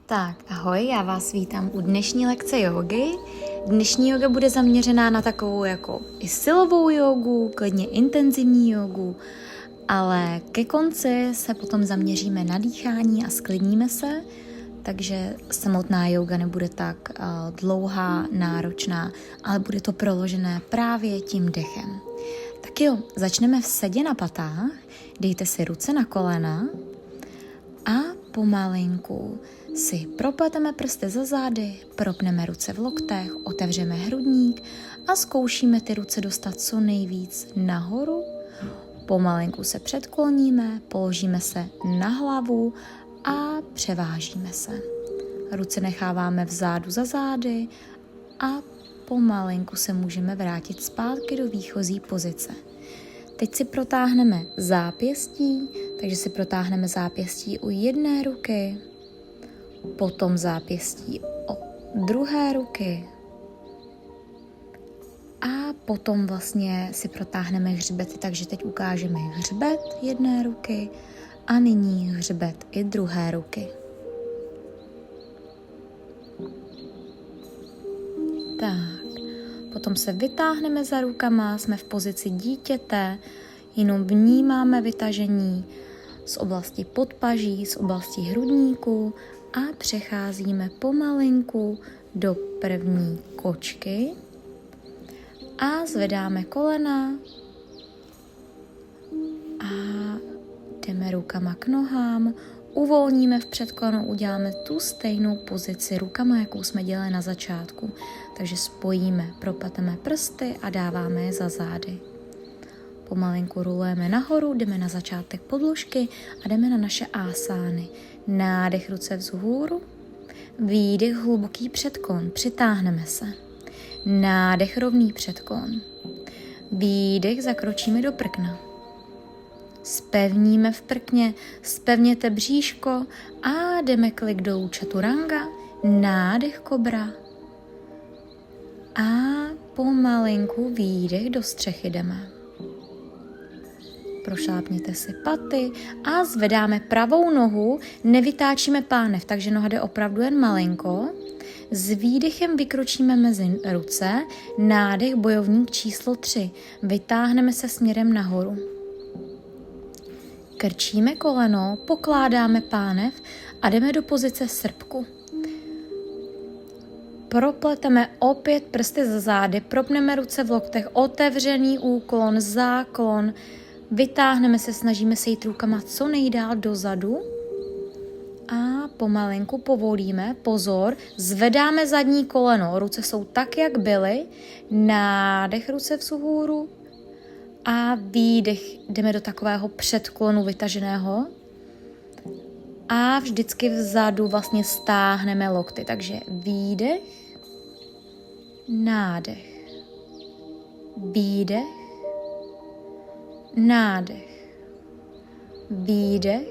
Tak, ahoj, já vás vítám u dnešní lekce jógy. Dnešní jóga bude zaměřená na takovou jako i silovou jógu, klidně intenzivní jógu, ale ke konci se potom zaměříme na dýchání a sklidníme se, takže samotná jóga nebude tak dlouhá, náročná, ale bude to proložené právě tím dechem. Tak jo, začneme v sedě na patách, dejte si ruce na kolena a pomalinku si propleteme prsty za zády, propneme ruce v loktech, otevřeme hrudník a zkoušíme ty ruce dostat co nejvíc nahoru. Pomalinku se předkloníme, položíme se na hlavu a převážíme se. Ruce necháváme vzadu za zády a pomalinku se můžeme vrátit zpátky do výchozí pozice. Teď si protáhneme zápěstí, takže si protáhneme zápěstí u jedné ruky, potom zápěstí o druhé ruky a potom vlastně si protáhneme hřbety, takže teď ukážeme hřbet jedné ruky a nyní hřbet i druhé ruky. Tak, potom se vytáhneme za rukama, jsme v pozici dítěte, jenom vnímáme vytažení z oblasti podpaží, z oblasti hrudníku a přecházíme pomalinku do první kočky a zvedáme kolena a jdeme rukama k nohám, uvolníme v předklonu, uděláme tu stejnou pozici rukama, jakou jsme dělali na začátku. Takže spojíme, propleteme prsty a dáváme je za zády. Pomalinku rulujeme nahoru, jdeme na začátek podložky a jdeme na naše ásány. Nádech ruce vzhůru, výdech hluboký předklon, přitáhneme se. Nádech rovný předklon. Výdech zakročíme do prkna. Zpevníme v prkně, zpevněte bříško a jdeme klik dolů čaturanga, nádech kobra. A pomalinku výdech do střechy jdeme. Prošlápněte si paty a zvedáme pravou nohu, nevytáčíme pánev, takže noha jde opravdu jen malinko. S výdechem vykročíme mezi ruce, nádech bojovník číslo 3, vytáhneme se směrem nahoru. Krčíme koleno, pokládáme pánev a jdeme do pozice srpku. Propleteme opět prsty za zády, propneme ruce v loktech, otevřený úklon, záklon, vytáhneme se, snažíme se jít rukama co nejdál dozadu a pomalinku povolíme, pozor, zvedáme zadní koleno, ruce jsou tak, jak byly, nádech ruce vzhůru a výdech, jdeme do takového předklonu vytaženého a vždycky vzadu vlastně stáhneme lokty, takže výdech, nádech, výdech, nádech, výdech,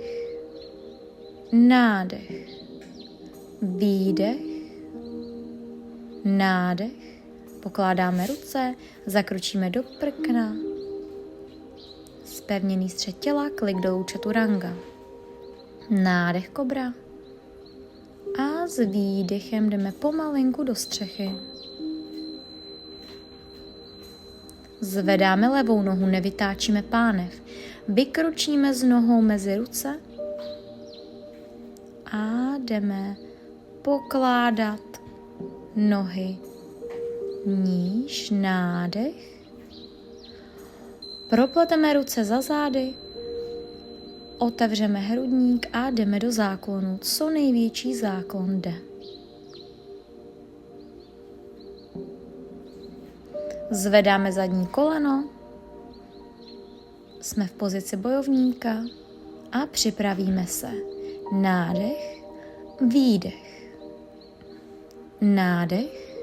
nádech, výdech, nádech, pokládáme ruce, zakročíme do prkna, zpevněný střed těla, klik dolů čaturanga, nádech kobra a s výdechem jdeme pomalinku do střechy. Zvedáme levou nohu, nevytáčíme pánev. Vykročíme s nohou mezi ruce a jdeme pokládat nohy níž, nádech. Propleteme ruce za zády, otevřeme hrudník a jdeme do záklonu. Co největší záklon jde. Zvedáme zadní koleno, jsme v pozici bojovníka a připravíme se. Nádech, výdech, nádech,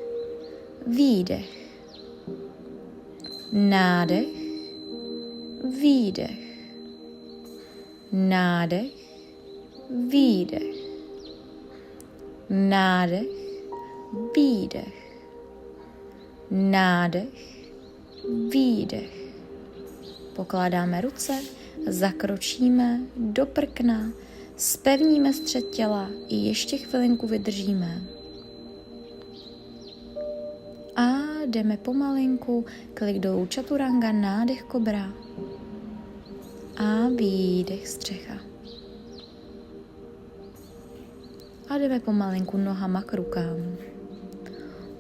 výdech, nádech, výdech, nádech, výdech, nádech, výdech, nádech, výdech. Pokládáme ruce, zakročíme do prkna, Zpevníme střed těla, i ještě chvilinku vydržíme. A jdeme pomalinku, klik dolů čaturanga, nádech kobra a výdech střecha. A jdeme pomalinku nohama k rukám.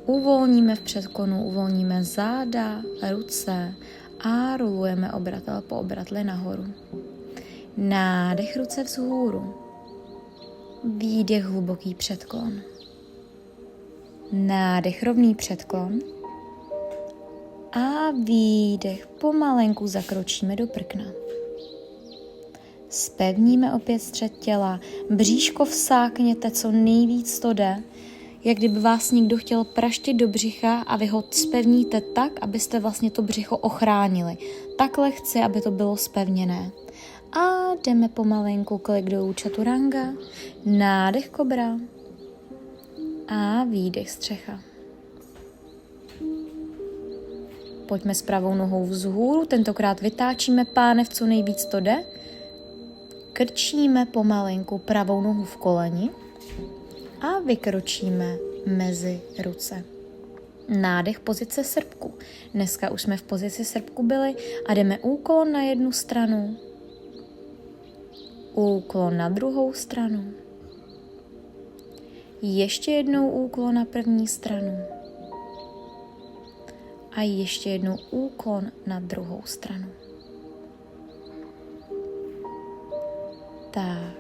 Uvolníme v předklonu, uvolníme záda, ruce a rolujeme obratel po obratli nahoru. Nádech ruce vzhůru. Výdech hluboký předklon. Nádech rovný předklon. A výdech pomalenku zakročíme do prkna. Zpevníme opět střed těla. Bříško vsákněte, co nejvíc to jde. Jak kdyby vás někdo chtěl praštit do břicha a vy ho zpevníte tak, abyste vlastně to břicho ochránili. Takhle chci, aby to bylo zpevněné. A jdeme pomalinku, klik dolů čaturanga, nádech kobra a výdech střecha. Pojďme s pravou nohou vzhůru, tentokrát vytáčíme pánev, co nejvíc to jde. Krčíme pomalinku pravou nohu v koleni a vykročíme mezi ruce. Nádech pozice srpku. Dneska už jsme v pozici srpku byli a jdeme úklon na jednu stranu, úklon na druhou stranu, ještě jednou úklon na první stranu a ještě jednou úklon na druhou stranu. Tak,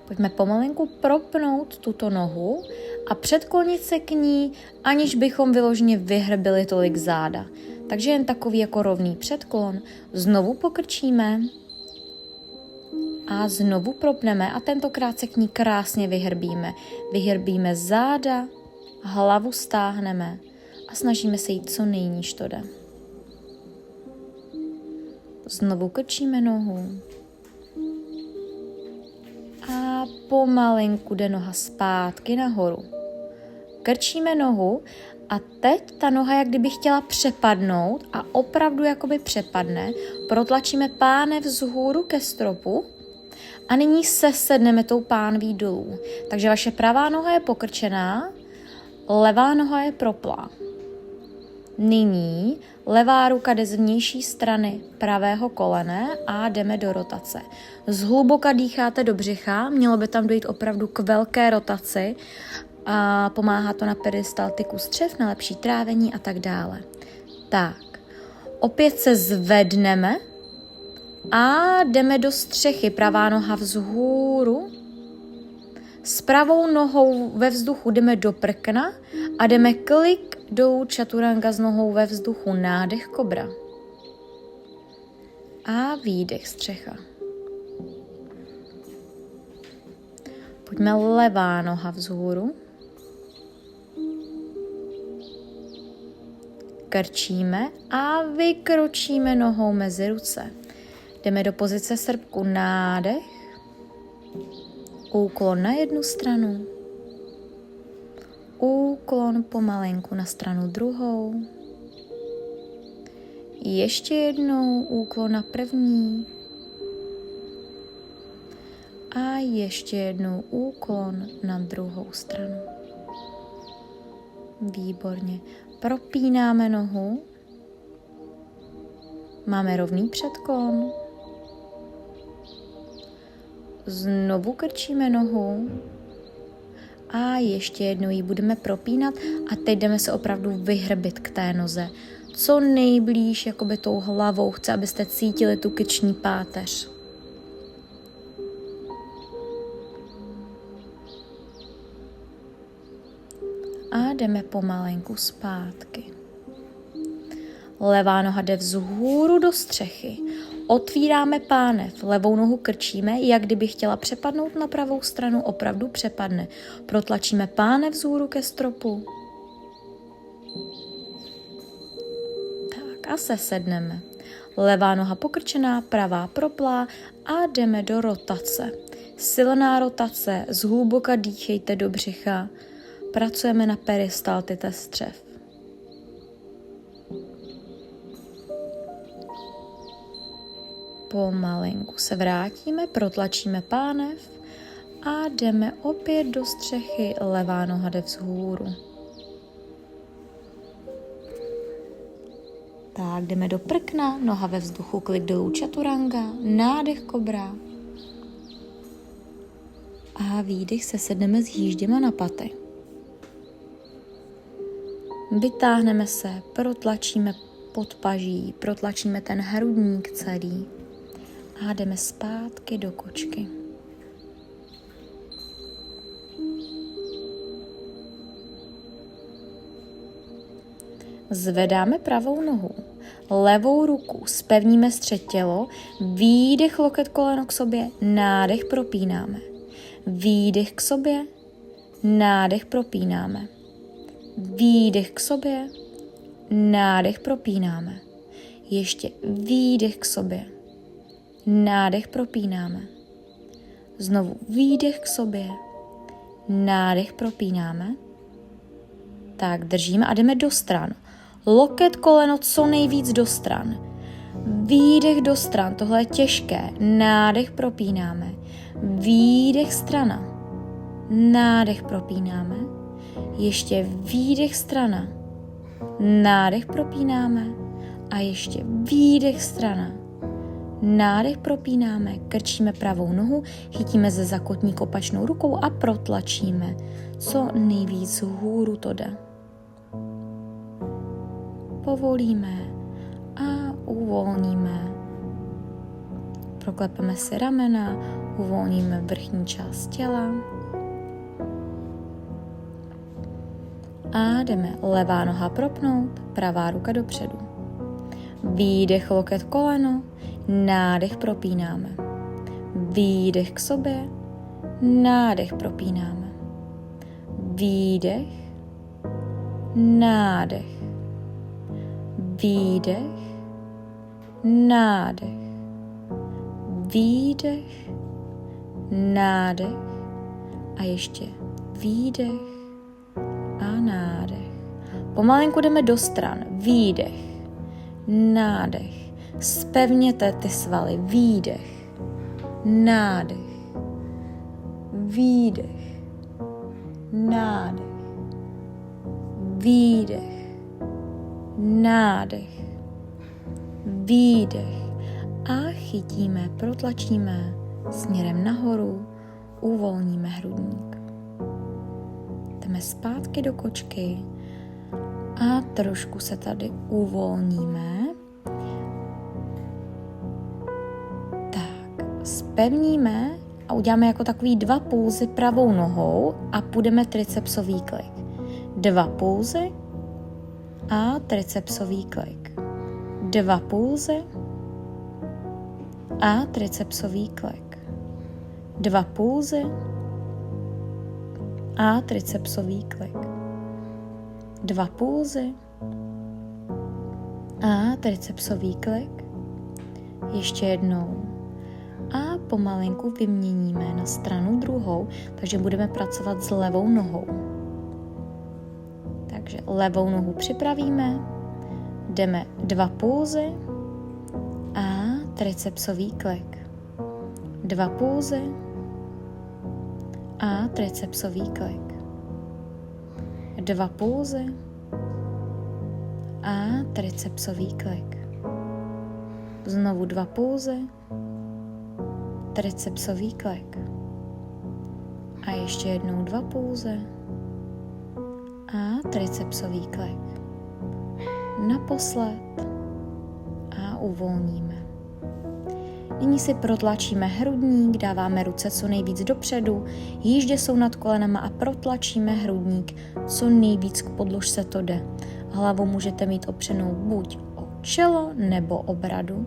pojďme pomalinku propnout tuto nohu a předklonit se k ní, aniž bychom vyloženě vyhrbili tolik záda. Takže jen takový jako rovný předklon. Znovu pokrčíme a znovu propneme a tentokrát se k ní krásně vyhrbíme. Vyhrbíme záda, hlavu stáhneme a snažíme se jít co nejníž to jde. Znovu krčíme nohu. A pomalinku jde noha zpátky nahoru. Krčíme nohu a teď ta noha jak kdyby chtěla přepadnout a opravdu jakoby přepadne. Protlačíme pánev vzhůru ke stropu a nyní sesedneme tou pánví dolů. Takže vaše pravá noha je pokrčená, levá noha je proplá. Nyní levá ruka jde z vnější strany pravého kolene a jdeme do rotace. Zhluboka dýcháte do břicha, mělo by tam dojít opravdu k velké rotaci a pomáhá to na peristaltiku střev, na lepší trávení a tak dále. Tak, opět se zvedneme a jdeme do střechy, pravá noha vzhůru. S pravou nohou ve vzduchu jdeme do prkna a jdeme klik dolů čaturanga s nohou ve vzduchu, nádech kobra a výdech střecha. Pojďme levá noha vzhůru. Krčíme a vykročíme nohou mezi ruce. Jdeme do pozice srpku, nádech, úklon na jednu stranu, úklon pomalenku na stranu druhou, ještě jednou úklon na první a ještě jednou úklon na druhou stranu. Výborně. Propínáme nohu, máme rovný předklon, znovu krčíme nohu a ještě jednou ji budeme propínat a teď jdeme se opravdu vyhrbit k té noze. Co nejblíž jakoby tou hlavou, chci, abyste cítili tu kyční páteř. A jdeme pomalenku zpátky. Levá noha jde vzhůru do střechy. Otvíráme pánev, levou nohu krčíme, jak kdyby chtěla přepadnout na pravou stranu, opravdu přepadne. Protlačíme pánev vzhůru ke stropu. Tak a sesedneme. Levá noha pokrčená, pravá proplá a jdeme do rotace. Silná rotace, zhluboka dýchejte do břicha. Pracujeme na peristaltite střev. Pomalinku se vrátíme, protlačíme pánev A jdeme opět do střechy, levá noha jde vzhůru. Tak, jdeme do prkna, noha ve vzduchu, klik dolů čaturanga, nádech kobra. A výdech, se sedneme s hýžděma na paty. Vytáhneme se, protlačíme podpaží, protlačíme ten hrudník celý a jdeme zpátky do kočky. Zvedáme pravou nohu, levou ruku, zpevníme střed tělo, výdech, loket, koleno k sobě, nádech, propínáme. Výdech k sobě, nádech, propínáme. Výdech k sobě, nádech, propínáme. Ještě výdech k sobě, nádech, propínáme. Znovu výdech k sobě, nádech, propínáme. Tak, držíme a jdeme do stran. Loket, koleno co nejvíc do stran. Výdech do stran, tohle je těžké. Nádech, propínáme. Výdech, strana. Nádech, propínáme. Ještě výdech, strana. Nádech, propínáme. A ještě výdech, strana. Nádech, propínáme. Krčíme pravou nohu, chytíme ze zakotník opačnou rukou a protlačíme. Co nejvíc hůru to jde. Povolíme a uvolníme. Proklepeme si ramena, uvolníme vrchní část těla. A jdeme levá noha propnout, pravá ruka dopředu. Výdech, loket, koleno, nádech, propínáme. Výdech k sobě, nádech, propínáme. Výdech, nádech. Výdech, nádech. Výdech, nádech. A ještě výdech a nádech. Pomalenku jdeme do stran. Výdech, nádech. Zpevněte ty svaly. Výdech, nádech. Výdech, nádech. Výdech, nádech. Výdech. A chytíme, protlačíme směrem nahoru, uvolníme hrudník. Jdeme zpátky do kočky a trošku se tady uvolníme. Tak, zpevníme a uděláme jako takový 2 pulzy pravou nohou a půjdeme tricepsový klik. 2 pulzy a tricepsový klik. 2 pulzy a tricepsový klik. 2 pulzy a tricepsový klik. 2 pulzy a tricepsový klik. Ještě jednou. A pomalinku vyměníme na stranu druhou, takže budeme pracovat s levou nohou. Takže levou nohu připravíme, jdeme 2 pulzy a tricepsový klik. 2 pulzy a tricepsový klik. 2 pulzy a tricepsový klik. Znovu 2 pulzy, tricepsový klik. A ještě jednou 2 pulzy a tricepsový klik. Naposled a uvolníme. Nyní si protlačíme hrudník, dáváme ruce co nejvíc dopředu, jíždě jsou nad kolenama a protlačíme hrudník co nejvíc k podložce to jde. Hlavu můžete mít opřenou buď o čelo nebo o bradu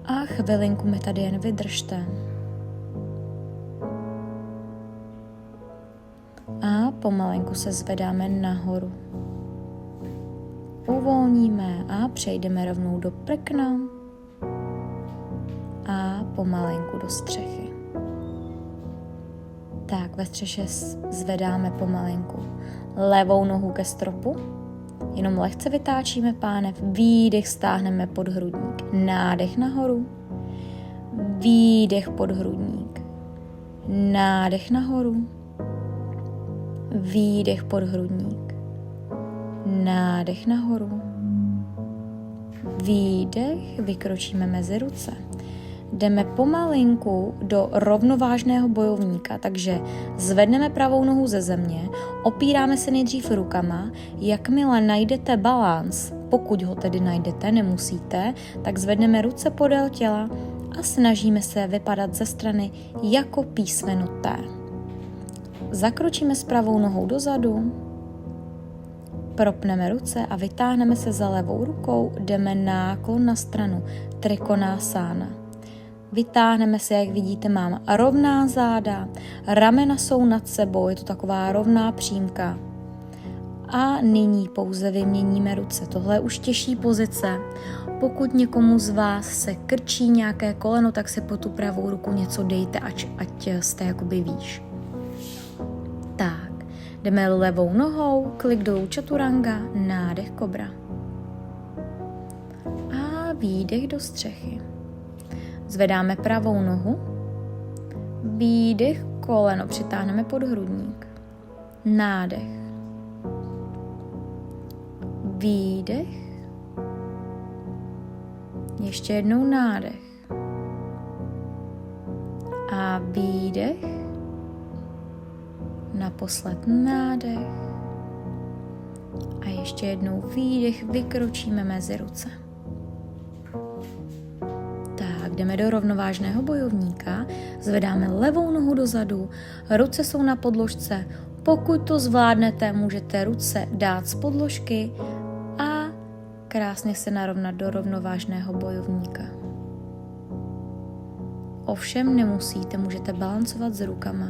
a chvilinku mi tady jen vydržte. A pomalenku se zvedáme nahoru. Uvolníme a přejdeme rovnou do prkna a pomalenku do střechy. Tak, ve střeše zvedáme pomalenku levou nohu ke stropu, jenom lehce vytáčíme pánev, výdech stáhneme pod hrudník, nádech nahoru, výdech pod hrudník, Nádech nahoru. Výdech pod hrudník. Nádech nahoru. Výdech, vykročíme mezi ruce. Jdeme pomalinku do rovnovážného bojovníka, takže zvedneme pravou nohu ze země, opíráme se nejdřív rukama, jakmile najdete balans, pokud ho tedy najdete, nemusíte, tak zvedneme ruce podél těla a snažíme se vypadat ze strany jako písmeno T. Zakročíme s pravou nohou dozadu, propneme ruce a vytáhneme se za levou rukou, jdeme náklon na stranu Trikonasana. Vytáhneme se, jak vidíte, mám rovná záda, ramena jsou nad sebou, je to taková rovná přímka. A nyní pouze vyměníme ruce. Tohle je už těžší pozice. Pokud někomu z vás se krčí nějaké koleno, tak si po tu pravou ruku něco dejte, ať jste jakoby výš. Tak, jdeme levou nohou, klik dolů Chaturanga, nádech kobra. A výdech do střechy. Zvedáme pravou nohu, výdech, koleno přitáhneme pod hrudník, nádech, výdech, ještě jednou nádech a výdech, naposled nádech a ještě jednou výdech, vykročíme mezi ruce. Jdeme do rovnovážného bojovníka, zvedáme levou nohu dozadu, ruce jsou na podložce. Pokud to zvládnete, můžete ruce dát z podložky a krásně se narovnat do rovnovážného bojovníka. Ovšem nemusíte, můžete balancovat s rukama.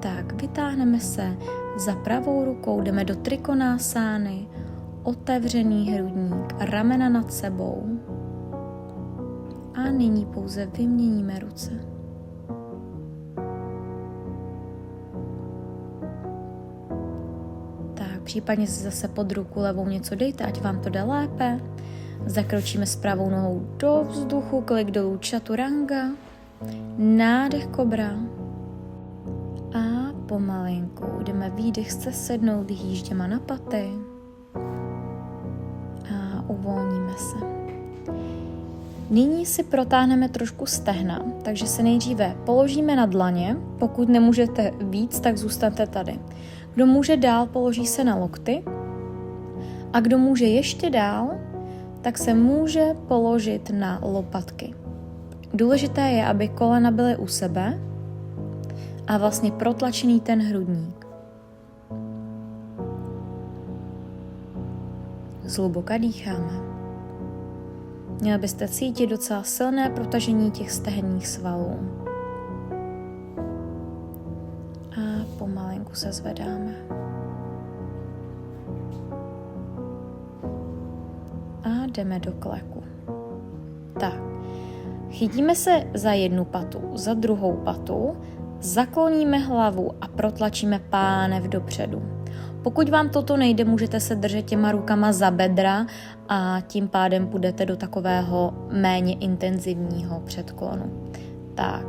Tak, vytáhneme se za pravou rukou, jdeme do Trikonasány, otevřený hrudník, ramena nad sebou. A nyní pouze vyměníme ruce. Tak, případně si zase pod ruku levou něco dejte, ať vám to jde lépe. Zakročíme s pravou nohou do vzduchu, klik dolů Chaturanga, nádech kobra. A pomalinku jdeme výdech se sednout jížděma na paty. A uvolníme se. Nyní si protáhneme trošku stehna, takže se nejdříve položíme na dlaně, pokud nemůžete víc, tak zůstaňte tady. Kdo může dál, položí se na lokty a kdo může ještě dál, tak se může položit na lopatky. Důležité je, aby kolena byly u sebe a vlastně protlačený ten hrudník. Zhluboka dýcháme. Měli byste cítit docela silné protažení těch stehenních svalů. A pomalinku se zvedáme. A jdeme do kleku. Tak, chytíme se za jednu patu, za druhou patu, zakloníme hlavu a protlačíme pánev dopředu. Pokud vám toto nejde, můžete se držet těma rukama za bedra a tím pádem půjdete do takového méně intenzivního předklonu. Tak,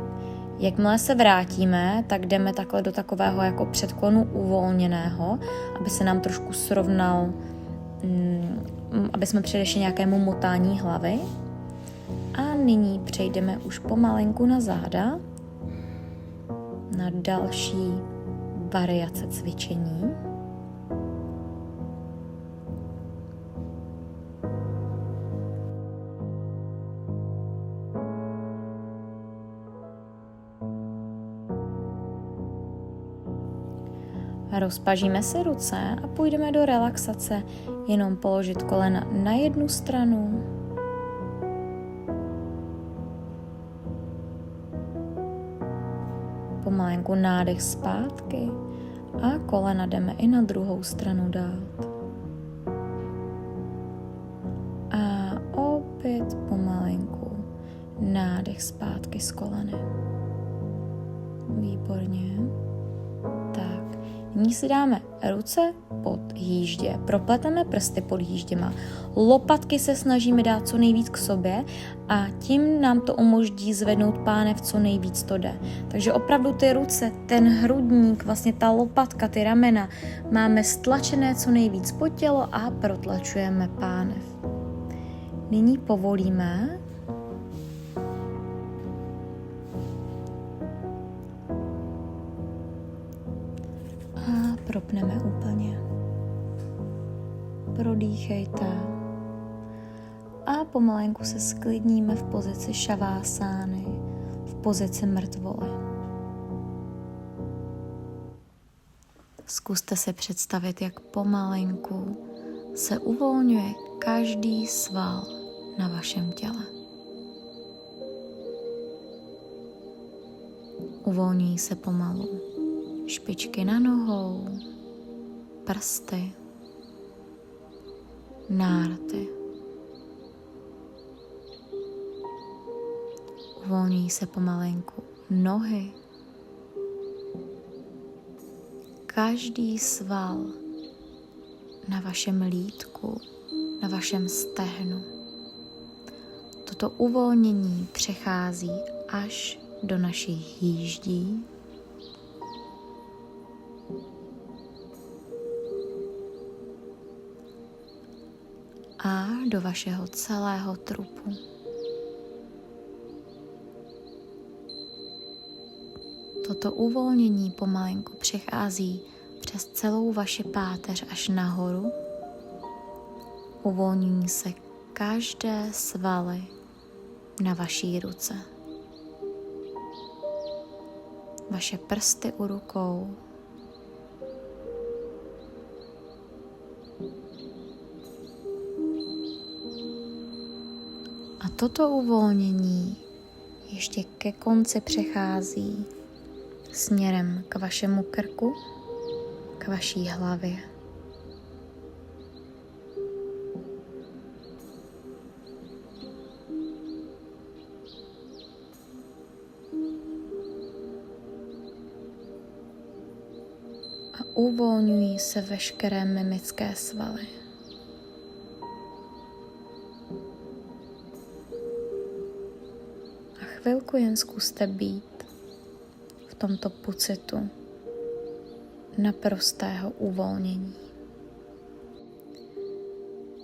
jakmile se vrátíme, tak jdeme takhle do takového jako předklonu uvolněného, aby se nám trošku srovnal, aby jsme předešli nějakému motání hlavy. A nyní přejdeme už pomalinku na záda, na další variace cvičení. Rozpažíme si ruce a půjdeme do relaxace, jenom položit kolena na jednu stranu. Pomalenku nádech zpátky a kolena jdeme i na druhou stranu dát. A opět pomalenku nádech zpátky z kolene. Výborně. Tak. Nyní si dáme ruce pod jíždě, propleteme prsty pod jížděma, lopatky se snažíme dát co nejvíc k sobě a tím nám to umožní zvednout pánev co nejvíc to jde. Takže opravdu ty ruce, ten hrudník, vlastně ta lopatka, ty ramena máme stlačené co nejvíc pod tělo a protlačujeme pánev. Nyní povolíme a propneme úplně. Prodýchejte a pomalenku se sklidníme v pozici šavásány, v pozici mrtvoly. Zkuste si představit, jak pomalenku se uvolňuje každý sval na vašem těle. Uvolňují se pomalu špičky na nohou, prsty, nárty. Uvolňují se pomalenku nohy, každý sval na vašem lítku, na vašem stehnu. Toto uvolnění přechází až do našich jíždí, a do vašeho celého trupu. Toto uvolnění pomalenku přechází přes celou vaši páteř až nahoru. Uvolňují se každé svaly na vaší ruce. Vaše prsty u rukou, a toto uvolnění ještě ke konci přechází směrem k vašemu krku, k vaší hlavě. A uvolňují se veškeré mimické svaly. A chvilku jen zkuste být v tomto pocitu naprostého uvolnění.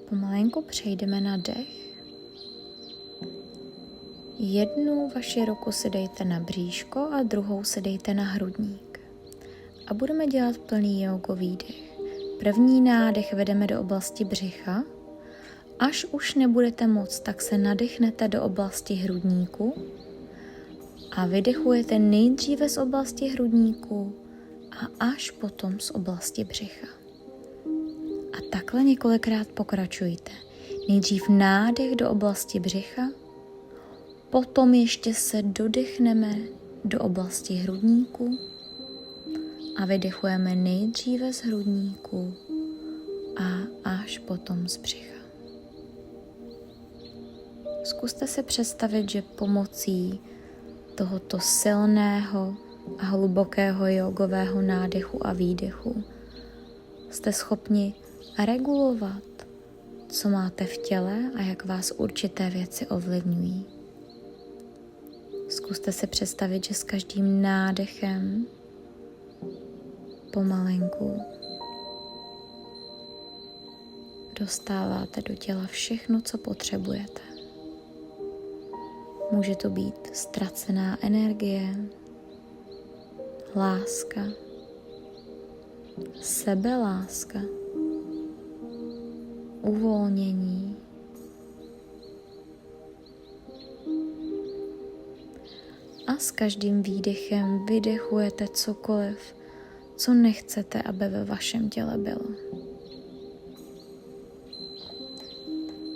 Pomalenku přejdeme na dech. Jednu vaši ruku si dejte na bříško a druhou si dejte na hrudník. A budeme dělat plný jógový dech. První nádech vedeme do oblasti břicha. Až už nebudete moc, tak se nadechnete do oblasti hrudníku a vydechujete nejdříve z oblasti hrudníku a až potom z oblasti břicha. A takhle několikrát pokračujte. Nejdřív nádech do oblasti břicha, potom ještě se dodechneme do oblasti hrudníku a vydechujeme nejdříve z hrudníku a až potom z břicha. Zkuste si představit, že pomocí tohoto silného a hlubokého jógového nádechu a výdechu jste schopni regulovat, co máte v těle a jak vás určité věci ovlivňují. Zkuste si představit, že s každým nádechem pomalenku dostáváte do těla všechno, co potřebujete. Může to být ztracená energie, láska, sebeláska, uvolnění. A s každým výdechem vydechujete cokoliv, co nechcete, aby ve vašem těle bylo.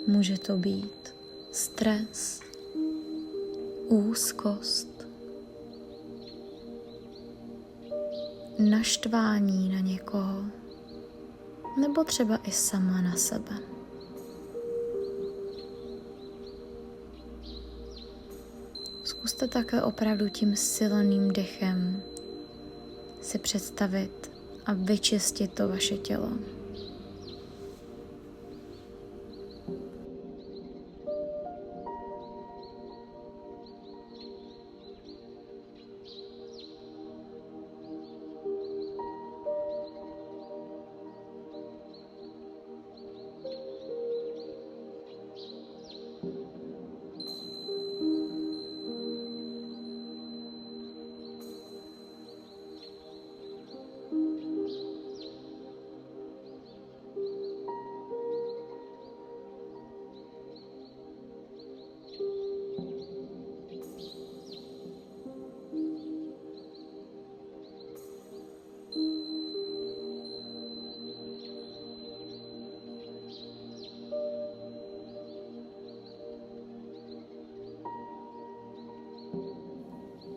Může to být stres, úzkost, naštvání na někoho, nebo třeba i sama na sebe. Zkuste také opravdu tím silným dechem si představit a vyčistit to vaše tělo.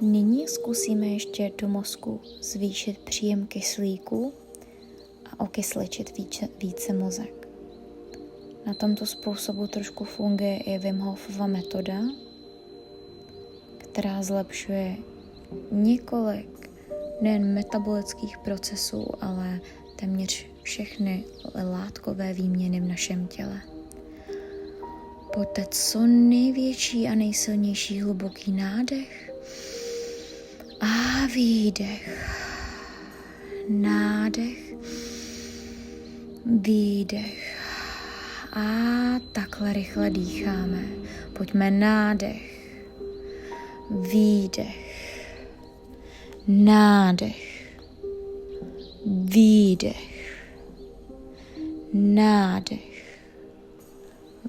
Nyní zkusíme ještě do mozku zvýšit příjem kyslíku a okysličit více mozek. Na tomto způsobu trošku funguje i Wim Hofova metoda, která zlepšuje několik nejen metabolických procesů, ale téměř všechny látkové výměny v našem těle. Pojďte co největší a nejsilnější hluboký nádech a výdech. Nádech, výdech. A takhle rychle dýcháme. Pojďme nádech, výdech, nádech, výdech, nádech,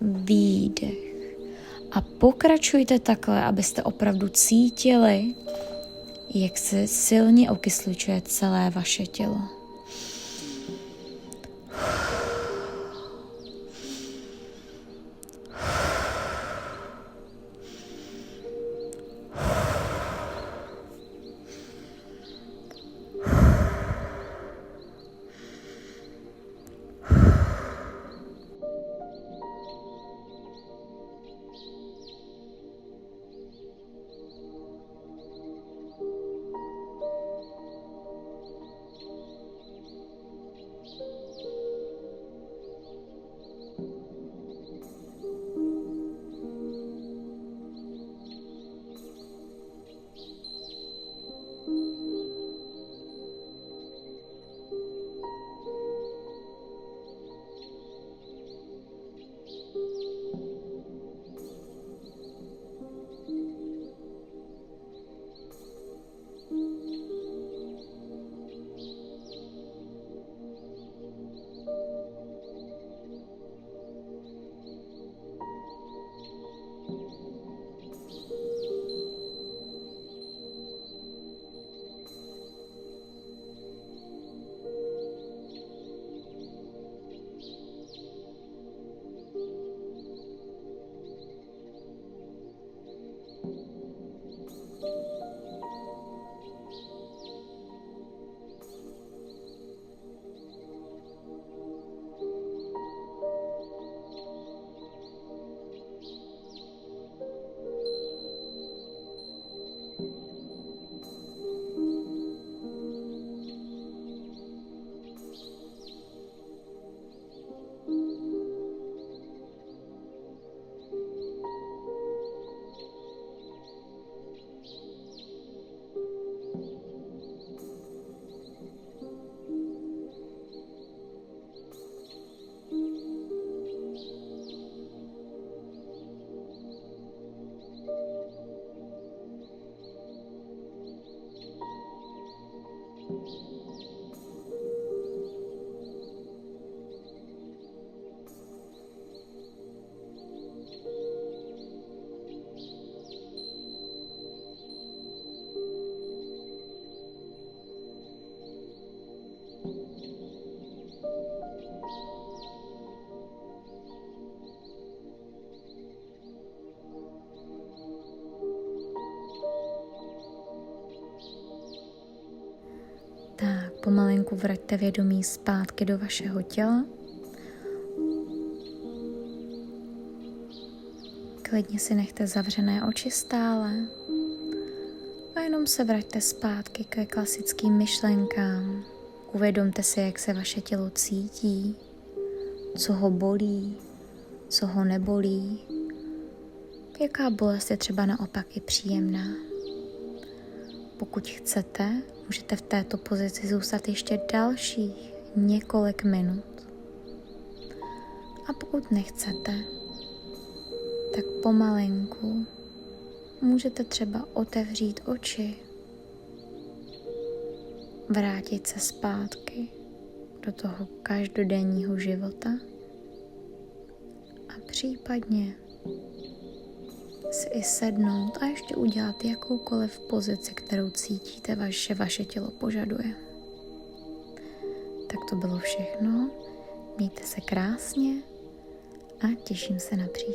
výdech. A pokračujte takhle, abyste opravdu cítili, jak se silně okysličuje celé vaše tělo. Tak pomalinku vraťte vědomí zpátky do vašeho těla. Klidně si nechte zavřené oči stále a jenom se vraťte zpátky ke klasickým myšlenkám, Uvědomte si, jak se vaše tělo cítí, co ho bolí, co ho nebolí, jaká bolest je třeba naopak i příjemná. Pokud chcete, můžete v této pozici zůstat ještě dalších několik minut. A pokud nechcete, tak pomalinku můžete třeba otevřít oči, vrátit se zpátky do toho každodenního života a případně si i sednout a ještě udělat jakoukoliv pozici, kterou cítíte, vaše tělo požaduje. Tak to bylo všechno. Mějte se krásně a těším se na příště.